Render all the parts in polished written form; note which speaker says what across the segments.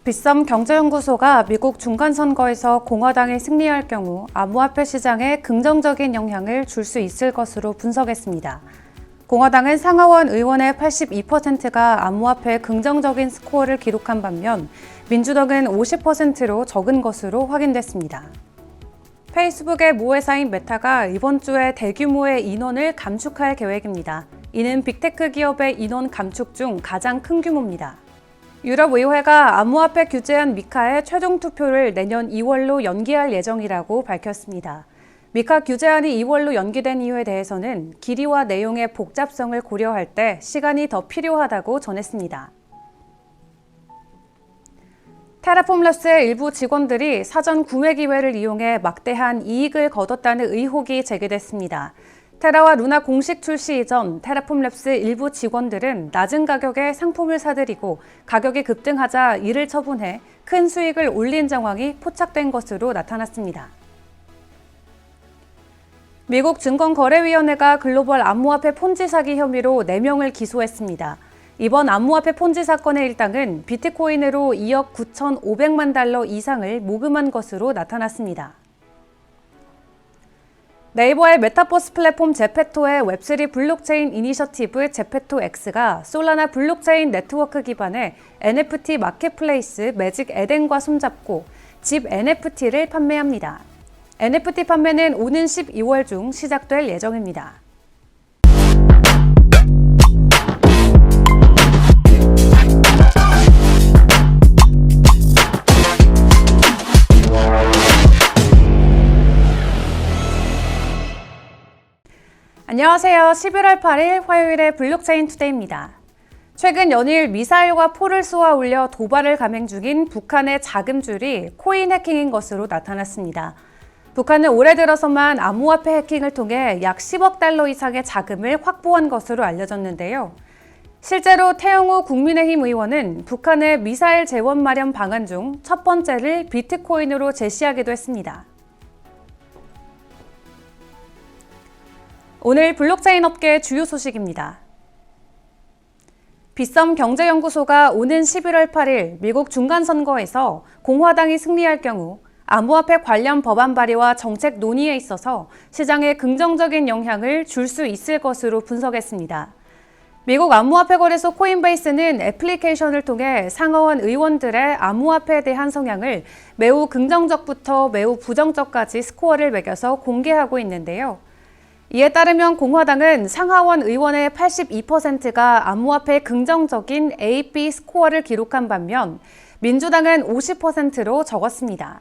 Speaker 1: 빗썸 경제연구소가 미국 중간선거에서 공화당이 승리할 경우 암호화폐 시장에 긍정적인 영향을 줄 수 있을 것으로 분석했습니다. 공화당은 상하원 의원의 82%가 암호화폐에 긍정적인 스코어를 기록한 반면 민주당은 50%로 적은 것으로 확인됐습니다. 페이스북의 모회사인 메타가 이번 주에 대규모의 인원을 감축할 계획입니다. 이는 빅테크 기업의 인원 감축 중 가장 큰 규모입니다. 유럽의회가 암호화폐 규제안 미카의 최종 투표를 내년 2월로 연기할 예정이라고 밝혔습니다. 미카 규제안이 2월로 연기된 이유에 대해서는 길이와 내용의 복잡성을 고려할 때 시간이 더 필요하다고 전했습니다. 테라폼 랩스의 일부 직원들이 사전 구매 기회를 이용해 막대한 이익을 거뒀다는 의혹이 제기됐습니다. 테라와 루나 공식 출시 이전 테라폼 랩스 일부 직원들은 낮은 가격에 상품을 사들이고 가격이 급등하자 이를 처분해 큰 수익을 올린 정황이 포착된 것으로 나타났습니다. 미국 증권거래위원회가 글로벌 암호화폐 폰지 사기 혐의로 4명을 기소했습니다. 이번 암호화폐 폰지 사건의 일당은 비트코인으로 2억 9,500만 달러 이상을 모금한 것으로 나타났습니다. 네이버의 메타버스 플랫폼 제페토의 웹3 블록체인 이니셔티브 제페토 X가 솔라나 블록체인 네트워크 기반의 NFT 마켓플레이스 매직 에덴과 손잡고 집 NFT를 판매합니다. NFT 판매는 오는 12월 중 시작될 예정입니다. 안녕하세요. 11월 8일 화요일의 블록체인 투데이입니다. 최근 연일 미사일과 포를 쏘아 올려 도발을 감행 중인 북한의 자금줄이 코인 해킹인 것으로 나타났습니다. 북한은 올해 들어서만 암호화폐 해킹을 통해 약 10억 달러 이상의 자금을 확보한 것으로 알려졌는데요. 실제로 태영호 국민의힘 의원은 북한의 미사일 재원 마련 방안 중 첫 번째를 비트코인으로 제시하기도 했습니다. 오늘 블록체인 업계의 주요 소식입니다. 빗썸 경제연구소가 오는 11월 8일 미국 중간선거에서 공화당이 승리할 경우 암호화폐 관련 법안 발의와 정책 논의에 있어서 시장에 긍정적인 영향을 줄 수 있을 것으로 분석했습니다. 미국 암호화폐 거래소 코인베이스는 애플리케이션을 통해 상하원 의원들의 암호화폐에 대한 성향을 매우 긍정적부터 매우 부정적까지 스코어를 매겨서 공개하고 있는데요. 이에 따르면 공화당은 상하원 의원의 82%가 암호화폐 긍정적인 A, B 스코어를 기록한 반면 민주당은 50%로 적었습니다.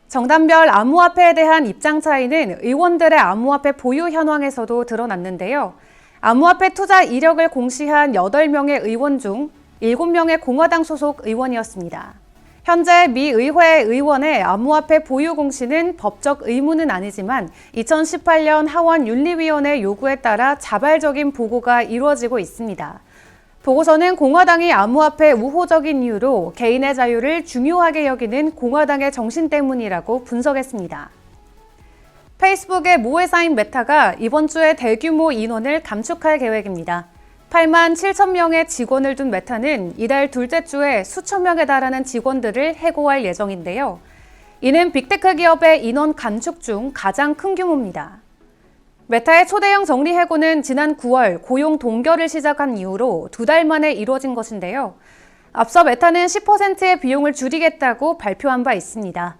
Speaker 1: 정당별 암호화폐에 대한 입장 차이는 의원들의 암호화폐 보유 현황에서도 드러났는데요. 암호화폐 투자 이력을 공시한 8명의 의원 중 7명의 공화당 소속 의원이었습니다. 현재 미 의회 의원의 암호화폐 보유 공시는 법적 의무는 아니지만 2018년 하원 윤리위원회 요구에 따라 자발적인 보고가 이루어지고 있습니다. 보고서는 공화당이 암호화폐 우호적인 이유로 개인의 자유를 중요하게 여기는 공화당의 정신 때문이라고 분석했습니다. 페이스북의 모회사인 메타가 이번 주에 대규모 인원을 감축할 계획입니다. 8만 7천 명의 직원을 둔 메타는 이달 둘째 주에 수천 명에 달하는 직원들을 해고할 예정인데요. 이는 빅테크 기업의 인원 감축 중 가장 큰 규모입니다. 메타의 초대형 정리 해고는 지난 9월 고용 동결을 시작한 이후로 2달 만에 이루어진 것인데요. 앞서 메타는 10%의 비용을 줄이겠다고 발표한 바 있습니다.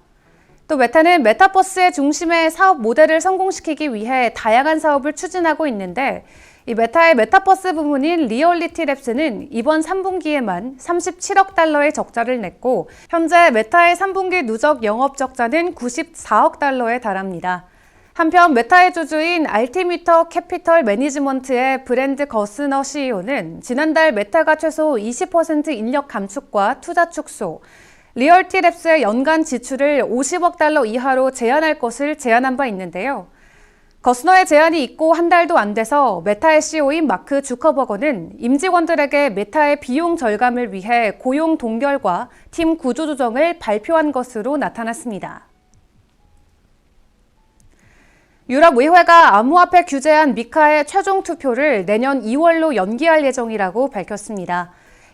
Speaker 1: 또 메타는 메타버스의 중심의 사업 모델을 성공시키기 위해 다양한 사업을 추진하고 있는데 이 메타의 메타버스 부문인 리얼리티 랩스는 이번 3분기에만 37억 달러의 적자를 냈고 현재 메타의 3분기 누적 영업 적자는 94억 달러에 달합니다. 한편 메타의 주주인 알티미터 캐피털 매니지먼트의 브랜드 거스너 CEO는 지난달 메타가 최소 20% 인력 감축과 투자 축소, 리얼티 랩스의 연간 지출을 50억 달러 이하로 제한할 것을 제안한 바 있는데요. 거스너의 제안이 있고 한 달도 안 돼서 메타의 CEO인 마크 주커버거는 임직원들에게 메타의 비용 절감을 위해 고용 동결과 팀 구조 조정을 발표한 것으로 나타났습니다. 유럽의회가 암호화폐 규제안 미카의 최종 투표를 내년 2월로 연기할 예정이라고 밝혔습니다.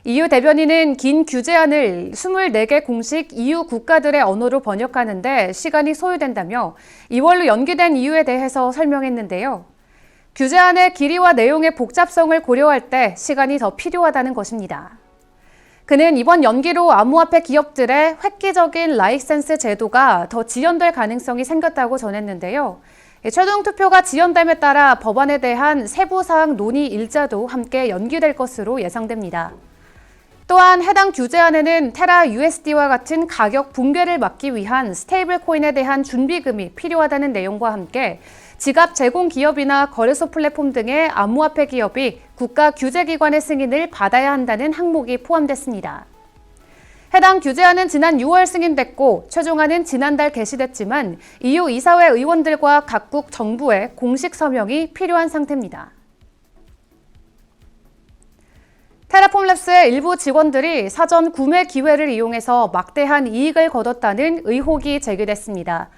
Speaker 1: EU 대변인은 긴 규제안을 24개 공식 EU 국가들의 언어로 번역하는데 시간이 소요된다며 2월로 연기된 이유에 대해서 설명했는데요. 규제안의 길이와 내용의 복잡성을 고려할 때 시간이 더 필요하다는 것입니다. 그는 이번 연기로 암호화폐 기업들의 획기적인 라이센스 제도가 더 지연될 가능성이 생겼다고 전했는데요. 최종 투표가 지연됨에 따라 법안에 대한 세부 사항 논의 일자도 함께 연기될 것으로 예상됩니다. 또한 해당 규제안에는 테라 USD와 같은 가격 붕괴를 막기 위한 스테이블 코인에 대한 준비금이 필요하다는 내용과 함께 지갑 제공 기업이나 거래소 플랫폼 등의 암호화폐 기업이 국가 규제기관의 승인을 받아야 한다는 항목이 포함됐습니다. 해당 규제안은 지난 6월 승인됐고 최종안은 지난달 게시됐지만 EU 이사회 의원들과 각국 정부의 공식 서명이 필요한 상태입니다. 테라폼랩스의 일부 직원들이 사전 구매 기회를 이용해서 막대한 이익을 거뒀다는 의혹이 제기됐습니다.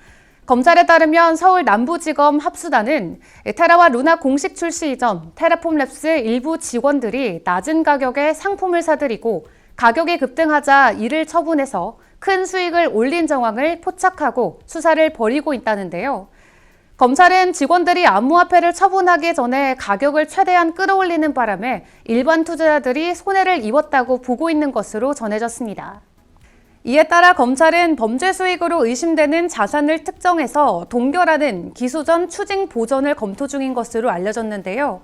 Speaker 1: 검찰에 따르면 서울 남부지검 합수단은 테라와 루나 공식 출시 이전 테라폼랩스 일부 직원들이 낮은 가격에 상품을 사들이고 가격이 급등하자 이를 처분해서 큰 수익을 올린 정황을 포착하고 수사를 벌이고 있다는데요. 검찰은 직원들이 암호화폐를 처분하기 전에 가격을 최대한 끌어올리는 바람에 일반 투자자들이 손해를 입었다고 보고 있는 것으로 전해졌습니다. 이에 따라 검찰은 범죄 수익으로 의심되는 자산을 특정해서 동결하는 기소전 추징 보전을 검토 중인 것으로 알려졌는데요.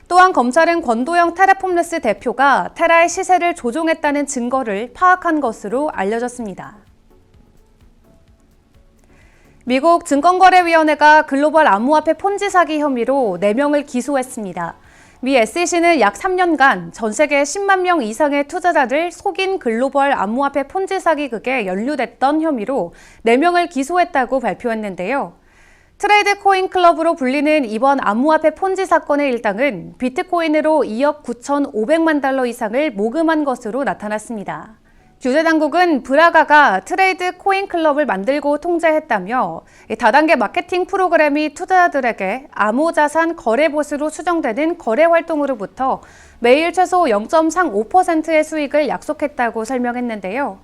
Speaker 1: 또한 검찰은 권도영 테라폼랩스 대표가 테라의 시세를 조종했다는 증거를 파악한 것으로 알려졌습니다. 미국 증권거래위원회가 글로벌 암호화폐 폰지 사기 혐의로 4명을 기소했습니다. 미 SEC는 약 3년간 전 세계 10만 명 이상의 투자자를 속인 글로벌 암호화폐 폰지 사기극에 연루됐던 혐의로 4명을 기소했다고 발표했는데요. 트레이드 코인 클럽으로 불리는 이번 암호화폐 폰지 사건의 일당은 비트코인으로 2억 9,500만 달러 이상을 모금한 것으로 나타났습니다. 규제당국은 브라가가 트레이드 코인 클럽을 만들고 통제했다며 다단계 마케팅 프로그램이 투자자들에게 암호자산 거래봇으로 추정되는 거래 활동으로부터 매일 최소 0.35%의 수익을 약속했다고 설명했는데요.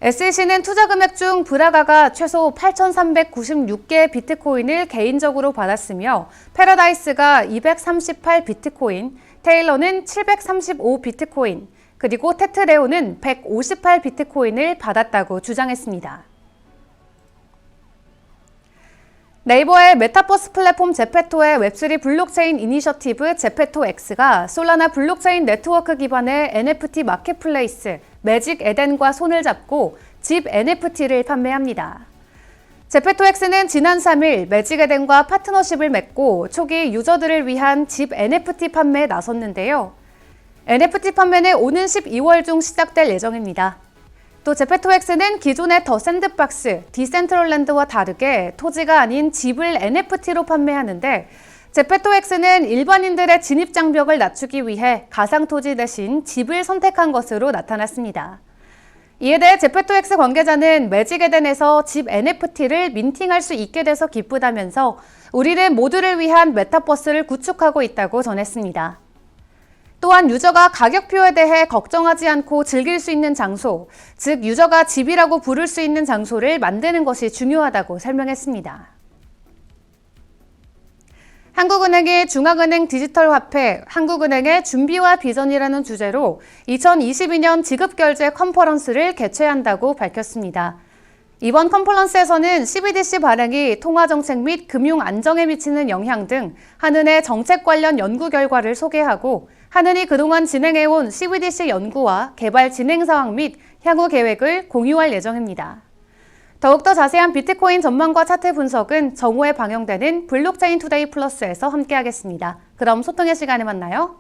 Speaker 1: SEC는 투자 금액 중 브라가가 최소 8,396개의 비트코인을 개인적으로 받았으며 패러다이스가 238 비트코인, 테일러는 735 비트코인, 그리고 테트레오는 158 비트코인을 받았다고 주장했습니다. 네이버의 메타버스 플랫폼 제페토의 웹3 블록체인 이니셔티브 제페토X가 솔라나 블록체인 네트워크 기반의 NFT 마켓플레이스 매직 에덴과 손을 잡고 집 NFT를 판매합니다. 제페토X는 지난 3일 매직 에덴과 파트너십을 맺고 초기 유저들을 위한 집 NFT 판매에 나섰는데요. NFT 판매는 오는 12월 중 시작될 예정입니다. 또 제페토X는 기존의 더 샌드박스, 디센트럴랜드와 다르게 토지가 아닌 집을 NFT로 판매하는데 제페토X는 일반인들의 진입 장벽을 낮추기 위해 가상 토지 대신 집을 선택한 것으로 나타났습니다. 이에 대해 제페토X 관계자는 매직 에덴에서 집 NFT를 민팅할 수 있게 돼서 기쁘다면서 우리는 모두를 위한 메타버스를 구축하고 있다고 전했습니다. 또한 유저가 가격표에 대해 걱정하지 않고 즐길 수 있는 장소, 즉 유저가 집이라고 부를 수 있는 장소를 만드는 것이 중요하다고 설명했습니다. 한국은행이 중앙은행 디지털 화폐, 한국은행의 준비와 비전이라는 주제로 2022년 지급결제 컨퍼런스를 개최한다고 밝혔습니다. 이번 컨퍼런스에서는 CBDC 발행이 통화정책 및 금융 안정에 미치는 영향 등 한은의 정책 관련 연구 결과를 소개하고 한은이 그동안 진행해온 CBDC 연구와 개발 진행 사항 및 향후 계획을 공유할 예정입니다. 더욱더 자세한 비트코인 전망과 차트 분석은 정오에 방영되는 블록체인 투데이 플러스에서 함께하겠습니다. 그럼 소통의 시간에 만나요.